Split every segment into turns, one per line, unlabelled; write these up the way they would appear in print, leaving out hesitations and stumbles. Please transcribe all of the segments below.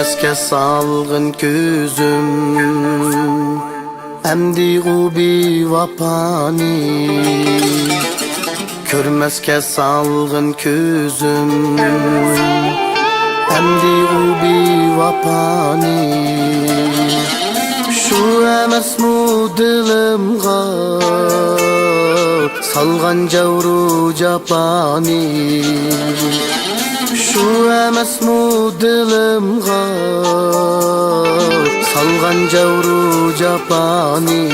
Görmezke salgın gözüm, emdi gubi vapani. Görmezke salgın gözüm, emdi gubi vapani. Şu emes mu dilimga salgan javru japani. Şu emes mu dilimga salgan javru japani.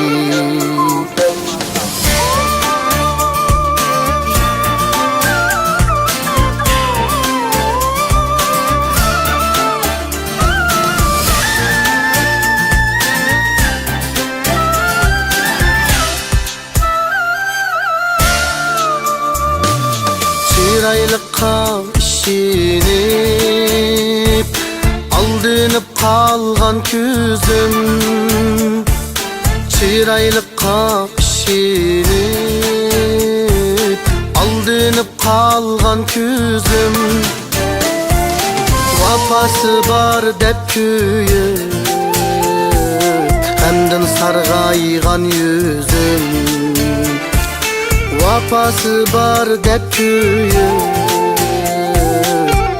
Çıraylıkka işinip aldınıp kalgan küzüm. Çıraylıkka işinip aldınıp kalgan küzüm. Vapası var dep küyüp hemden sargaygan yüzüm. Vapası var dep küyüp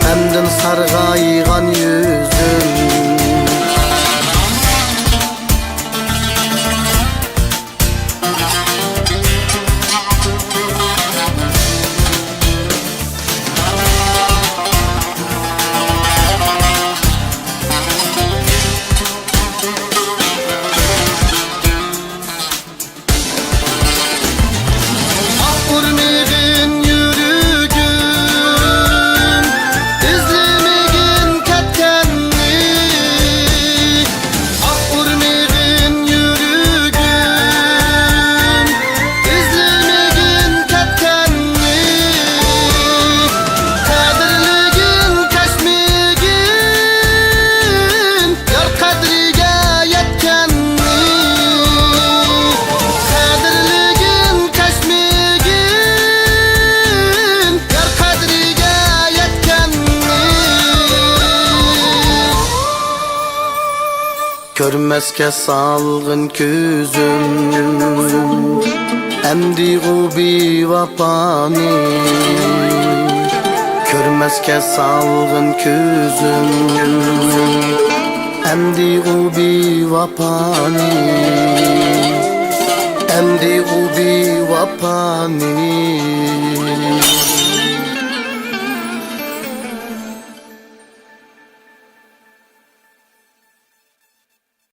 hemden sargaygan yüzüm. Görmezke salgın gözüm, emdi gubi vapani. Görmezke salgın gözüm, emdi gubi vapani. Emdi gubi vapani.